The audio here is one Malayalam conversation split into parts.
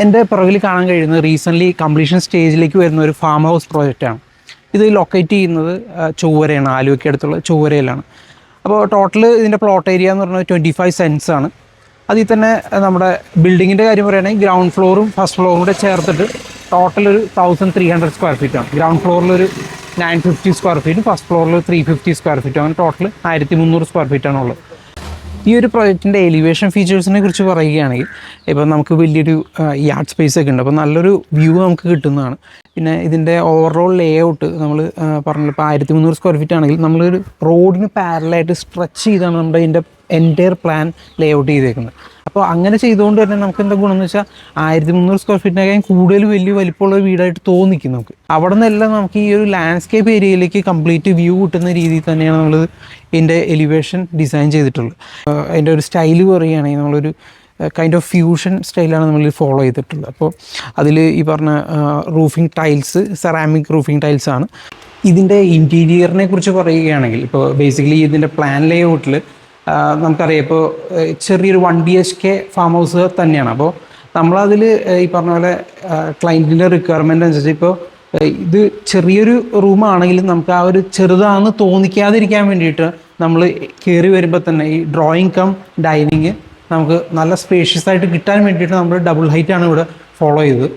എൻ്റെ പുറകിൽ കാണാൻ കഴിയുന്നത് റീസെൻ്റ്ലി കംപ്ലീഷൻ സ്റ്റേജിലേക്ക് വരുന്ന ഒരു ഫാം ഹൗസ് പ്രോജക്റ്റാണ്. ഇത് ലൊക്കേറ്റ് ചെയ്യുന്നത് ചൊവ്വരയാണ്, ആലുവയ്ക്ക് അടുത്തുള്ള ചൊവ്വരയിലാണ്. അപ്പോൾ ടോട്ടൽ ഇതിൻ്റെ പ്ലോട്ട് ഏരിയ എന്ന് പറഞ്ഞാൽ 25 സെൻറ്റ്സ് ആണ്. അതിൽ തന്നെ നമ്മുടെ ബിൽഡിങ്ങിൻ്റെ കാര്യം പറയുകയാണെങ്കിൽ ഗ്രൗണ്ട് ഫ്ലോറും ഫസ്റ്റ് ഫ്ലോറും കൂടെ ചേർത്തിട്ട് ടോട്ടൽ ഒരു 1300 സ്ക്വയർ ഫീറ്റാണ്. ഗ്രൗണ്ട് ഫ്ലോറിലൊരു 950 സ്ക്വയർ ഫീറ്റും ഫസ്റ്റ് ഫ്ലോറിൽ 350 സ്ക്വയർ ഫീറ്റും, അങ്ങനെ ടോട്ടൽ 1300 സ്ക്വയർ ഫീറ്റാണുള്ളത്. ഈ ഒരു പ്രൊജക്റ്റിൻ്റെ എലിവേഷൻ ഫീച്ചേഴ്സിനെ കുറിച്ച് പറയുകയാണെങ്കിൽ ഇപ്പോൾ നമുക്ക് വലിയൊരു യാർഡ് സ്പേസ് ഒക്കെ ഉണ്ട്, അപ്പോൾ നല്ലൊരു വ്യൂ നമുക്ക് കിട്ടുന്നതാണ്. പിന്നെ ഇതിൻ്റെ ഓവറോൾ ലേ ഔട്ട് നമ്മൾ പറഞ്ഞല്ലോ, ഇപ്പോൾ 1300 സ്ക്വയർ ഫീറ്റ് ആണെങ്കിൽ നമ്മളൊരു റോഡിന് പാരലായിട്ട് സ്ട്രെച്ച് ചെയ്താണ് നമ്മുടെ ഇതിൻ്റെ എൻറ്റയർ പ്ലാൻ ലേ ഔട്ട് ചെയ്തേക്കുന്നത്. അപ്പോൾ അങ്ങനെ ചെയ്തുകൊണ്ട് തന്നെ നമുക്ക് എന്താ ഗുണം എന്ന് വെച്ചാൽ 1300 സ്ക്വയർ ഫീറ്റിനേക്കാൾ കൂടുതൽ വലിയ വലിപ്പമുള്ള വീടായിട്ട് തോന്നിക്കും നമുക്ക്. അവിടെ നിന്നെല്ലാം നമുക്ക് ഈ ഒരു ലാൻഡ്സ്കേപ്പ് ഏരിയയിലേക്ക് കംപ്ലീറ്റ് വ്യൂ കിട്ടുന്ന രീതിയിൽ തന്നെയാണ് നമ്മൾ ഇതിൻ്റെ എലിവേഷൻ ഡിസൈൻ ചെയ്തിട്ടുള്ളത്. അതിൻ്റെ ഒരു സ്റ്റൈല് പറയുകയാണെങ്കിൽ നമ്മളൊരു കൈൻഡ് ഓഫ് ഫ്യൂഷൻ സ്റ്റൈലാണ് നമ്മൾ ഫോളോ ചെയ്തിട്ടുള്ളത്. അപ്പോൾ അതിൽ ഈ പറഞ്ഞ റൂഫിംഗ് ടൈൽസ് സെറാമിക് റൂഫിംഗ് ടൈൽസാണ്. ഇതിൻ്റെ ഇൻറ്റീരിയറിനെ കുറിച്ച് പറയുകയാണെങ്കിൽ ഇപ്പോൾ ബേസിക്കലി ഇതിൻ്റെ പ്ലാൻ ലേ ഔട്ടിൽ നമുക്കറിയാം, ഇപ്പോൾ ചെറിയൊരു 1 BHK ഫാം ഹൗസ് തന്നെയാണ്. അപ്പോൾ നമ്മളതിൽ ഈ പറഞ്ഞ പോലെ ക്ലയൻറ്റിൻ്റെ റിക്വയർമെൻ്റ് അനുസരിച്ച് ഇപ്പോൾ ഇത് ചെറിയൊരു റൂമാണെങ്കിലും നമുക്ക് ആ ഒരു ചെറുതാണെന്ന് തോന്നിക്കാതിരിക്കാൻ വേണ്ടിയിട്ട് നമ്മൾ കയറി വരുമ്പോൾ തന്നെ ഈ ഡ്രോയിങ് കം ഡൈനിങ് നമുക്ക് നല്ല സ്പേഷ്യസ് ആയിട്ട് കിട്ടാൻ വേണ്ടിയിട്ട് നമ്മൾ ഡബിൾ ഹൈറ്റാണ് ഇവിടെ ഫോളോ ചെയ്തത്.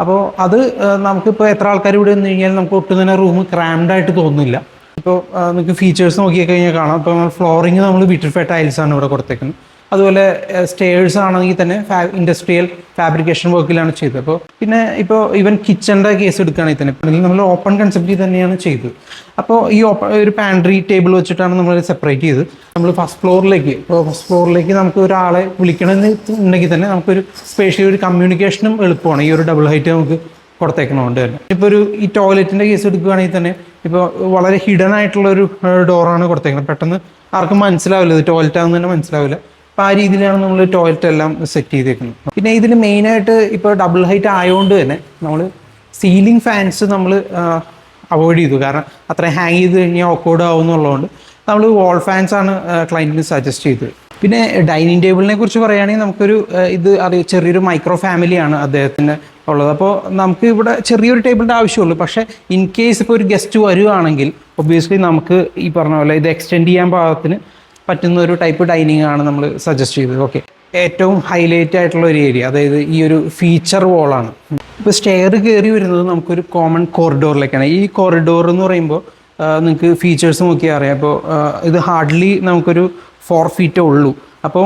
അപ്പോൾ അത് നമുക്കിപ്പോൾ എത്ര ആൾക്കാർ ഇവിടെ വന്നു കഴിഞ്ഞാൽ നമുക്ക് ഒട്ടും തന്നെ റൂം ക്രാംഡായിട്ട് തോന്നുന്നില്ല. ഇപ്പോൾ നിങ്ങൾക്ക് ഫീച്ചേഴ്സ് നോക്കിക്കഴിഞ്ഞാൽ കാണാം. ഇപ്പോൾ ഫ്ലോറിങ് നമ്മൾ വിട്രിഫൈഡ് ടൈൽസാണ് ഇവിടെ കൊടുത്തേക്കുന്നത്. അതുപോലെ സ്റ്റെയർസ് ആണെങ്കിൽ തന്നെ ഇൻഡസ്ട്രിയൽ ഫാബ്രിക്കേഷൻ വർക്കിലാണ് ചെയ്തത്. അപ്പോൾ പിന്നെ ഇപ്പോൾ ഈവൻ കിച്ചൻ്റെ കേസ് എടുക്കുകയാണെങ്കിൽ തന്നെ നമ്മൾ ഓപ്പൺ കൺസെപ്റ്റിൽ തന്നെയാണ് ചെയ്തത്. അപ്പോൾ ഈ ഒരു പാൻട്രി ടേബിൾ വെച്ചിട്ടാണ് നമ്മൾ സെപ്പറേറ്റ് ചെയ്ത് നമ്മൾ ഫസ്റ്റ് ഫ്ലോറിലേക്ക് നമുക്ക് ഒരാളെ വിളിക്കണമെന്നുണ്ടെങ്കിൽ തന്നെ നമുക്കൊരു സ്പേഷ്യൽ ഒരു കമ്മ്യൂണിക്കേഷനും എളുപ്പമാണ് ഈ ഒരു ഡബിൾ ഹൈറ്റ് നമുക്ക് കൊടുത്തേക്കണോണ്ട് തന്നെ. ഇപ്പോൾ ഈ ടോയ്ലറ്റിൻ്റെ കേസ് എടുക്കുകയാണെങ്കിൽ തന്നെ ഇപ്പോൾ വളരെ ഹിഡൻ ആയിട്ടുള്ളൊരു ഡോറാണ് കൊടുത്തേക്കുന്നത്. പെട്ടെന്ന് ആർക്കും മനസ്സിലാവില്ല ഇത് ടോയ്ലറ്റ് ആണെന്ന് തന്നെ മനസ്സിലാവില്ല. അപ്പോൾ ആ രീതിയിലാണ് നമ്മൾ ടോയ്ലറ്റ് എല്ലാം സെറ്റ് ചെയ്തേക്കുന്നത്. പിന്നെ ഇതിൽ മെയിനായിട്ട് ഇപ്പോൾ ഡബിൾ ഹൈറ്റ് ആയതുകൊണ്ട് തന്നെ നമ്മൾ സീലിംഗ് ഫാൻസ് നമ്മൾ അവോയ്ഡ് ചെയ്തു. കാരണം അത്രയും ഹാങ് ചെയ്ത് കഴിഞ്ഞാൽ ഓക്കോർഡ് ആവുമെന്നുള്ളതുകൊണ്ട് നമ്മൾ വാൾ ഫാൻസാണ് ക്ലയൻറ്റിന് സജസ്റ്റ് ചെയ്തത്. പിന്നെ ഡൈനിങ് ടേബിളിനെ കുറിച്ച് പറയുകയാണെങ്കിൽ നമുക്കൊരു ചെറിയൊരു മൈക്രോ ഫാമിലിയാണ് അദ്ദേഹത്തിന് ഉള്ളത്. അപ്പോൾ നമുക്ക് ഇവിടെ ചെറിയൊരു ടേബിളിൻ്റെ ആവശ്യമുള്ളൂ. പക്ഷേ ഇൻ കേസ് ഇപ്പോൾ ഒരു ഗസ്റ്റ് വരുവാണെങ്കിൽ ഒബ്വിയസ്ലി നമുക്ക് ഈ പറഞ്ഞ പോലെ ഇത് എക്സ്റ്റെൻഡ് ചെയ്യാൻ പാകത്തിന് പറ്റുന്ന ഒരു ടൈപ്പ് ഡൈനിങ് ആണ് നമ്മൾ സജസ്റ്റ് ചെയ്തത്. ഓക്കെ, ഏറ്റവും ഹൈലൈറ്റ് ആയിട്ടുള്ള ഒരു ഏരിയ, അതായത് ഈ ഒരു ഫീച്ചർ വോളാണ്. ഇപ്പോൾ സ്റ്റെയർ കയറി വരുന്നത് നമുക്കൊരു കോമൺ കോറിഡോറിലേക്കാണ്. ഈ കോറിഡോർ എന്ന് പറയുമ്പോൾ നിങ്ങൾക്ക് ഫീച്ചേഴ്സ് നോക്കിയാൽ അറിയാം. അപ്പോൾ ഇത് ഹാർഡ്ലി നമുക്കൊരു 4 ഫീറ്റേ ഉള്ളൂ. അപ്പോൾ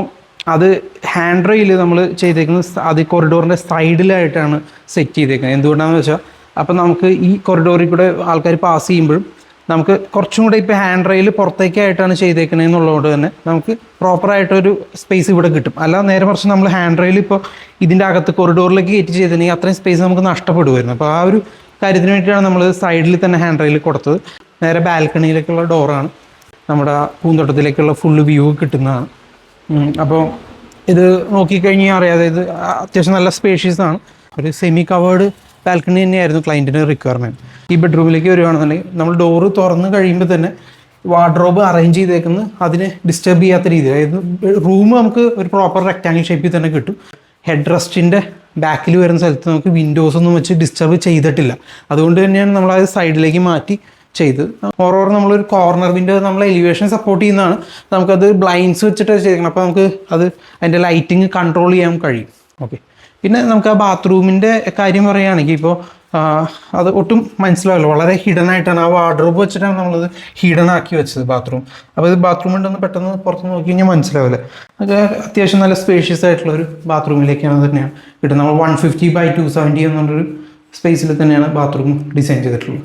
അത് ഹാൻഡ് റെയിൽ നമ്മൾ ചെയ്തേക്കുന്നത് അത് കോറിഡോറിൻ്റെ സൈഡിലായിട്ടാണ് സെറ്റ് ചെയ്തേക്കുന്നത്. എന്തുകൊണ്ടാണെന്ന് വെച്ചാൽ അപ്പോൾ നമുക്ക് ഈ കോറിഡോറിൽ കൂടെ ആൾക്കാർ പാസ് ചെയ്യുമ്പോഴും നമുക്ക് കുറച്ചും കൂടെ ഇപ്പോൾ ഹാൻഡ് റെയിൽ പുറത്തേക്കായിട്ടാണ് ചെയ്തേക്കണതെന്നുള്ളതുകൊണ്ട് തന്നെ നമുക്ക് പ്രോപ്പറായിട്ടൊരു സ്പേസ് ഇവിടെ കിട്ടും. അല്ല നേരെ മറിച്ച് നമ്മൾ ഹാൻഡ് റെയിൽ ഇപ്പോൾ ഇതിൻ്റെ അകത്ത് കോറിഡോറിലേക്ക് കയറ്റി ചെയ്തിട്ടുണ്ടെങ്കിൽ അത്രയും സ്പേസ് നമുക്ക് നഷ്ടപ്പെടുമായിരുന്നു. അപ്പോൾ ആ ഒരു കാര്യത്തിന് വേണ്ടിയിട്ടാണ് നമ്മൾ സൈഡിൽ തന്നെ ഹാൻഡ് റെയിൽ കൊടുത്തത്. നേരെ ബാൽക്കണിയിലേക്കുള്ള ഡോറാണ്, നമ്മുടെ പൂന്തോട്ടത്തിലേക്കുള്ള ഫുള്ള് വ്യൂ കിട്ടുന്നതാണ്. അപ്പോൾ ഇത് നോക്കിക്കഴിഞ്ഞാൽ അറിയാം, അതായത് അത്യാവശ്യം നല്ല സ്പേഷ്യസ് ആണ്. ഒരു സെമി കവേർഡ് ബാൽക്കണി തന്നെയായിരുന്നു ക്ലയൻറ്റിൻ്റെ റിക്വയർമെൻറ്റ്. ഈ ബെഡ്റൂമിലേക്ക് വരികയാണെന്നുണ്ടെങ്കിൽ നമ്മൾ ഡോറ് തുറന്ന് കഴിയുമ്പോൾ തന്നെ വാർഡ്രോബ് അറേഞ്ച് ചെയ്തേക്കുന്നത് അതിനെ ഡിസ്റ്റർബ് ചെയ്യാത്ത രീതിയിൽ, അതായത് റൂം നമുക്ക് ഒരു പ്രോപ്പർ റെക്റ്റാങ്കിൾ ഷേപ്പിൽ തന്നെ കിട്ടും. ഹെഡ് റെസ്റ്റിൻ്റെ ബാക്കിൽ വരുന്ന സ്ഥലത്ത് നമുക്ക് വിൻഡോസ് ഒന്നും വെച്ച് ഡിസ്റ്റർബ് ചെയ്തിട്ടില്ല. അതുകൊണ്ട് തന്നെയാണ് നമ്മളത് സൈഡിലേക്ക് മാറ്റി ചെയ്ത്. ഓരോരോ നമ്മളൊരു കോർണർ വിൻഡോ നമ്മൾ എലിവേഷൻ സപ്പോർട്ട് ചെയ്യുന്നതാണ്. നമുക്കത് ബ്ലൈൻഡ്സ് വെച്ചിട്ട് ചെയ്തേക്കണം. അപ്പോൾ നമുക്ക് അത് അതിൻ്റെ ലൈറ്റിങ് കൺട്രോൾ ചെയ്യാൻ കഴിയും. ഓക്കെ, പിന്നെ നമുക്ക് ആ ബാത്റൂമിൻ്റെ കാര്യം പറയുകയാണെങ്കിൽ ഇപ്പോൾ അത് ഒട്ടും മനസ്സിലാവില്ല, വളരെ ഹിഡൻ ആയിട്ടാണ്. ആ വാർഡ്രോബ് വെച്ചിട്ടാണ് നമ്മളത് ഹിഡൻ ആക്കി വെച്ചത് ബാത്റൂം. അപ്പോൾ ഇത് ബാത്റൂം ഉണ്ടെന്ന് പെട്ടെന്ന് പുറത്ത് നോക്കി കഴിഞ്ഞാൽ മനസ്സിലാവില്ല. അത് അത്യാവശ്യം നല്ല സ്പേഷ്യസ് ആയിട്ടുള്ളൊരു ബാത്റൂമിലേക്കാണ് തന്നെയാണ് കിട്ടുന്നത്. നമ്മൾ 150 by 270 എന്നുള്ളൊരു സ്പേസിൽ തന്നെയാണ് ബാത്റൂം ഡിസൈൻ ചെയ്തിട്ടുള്ളത്.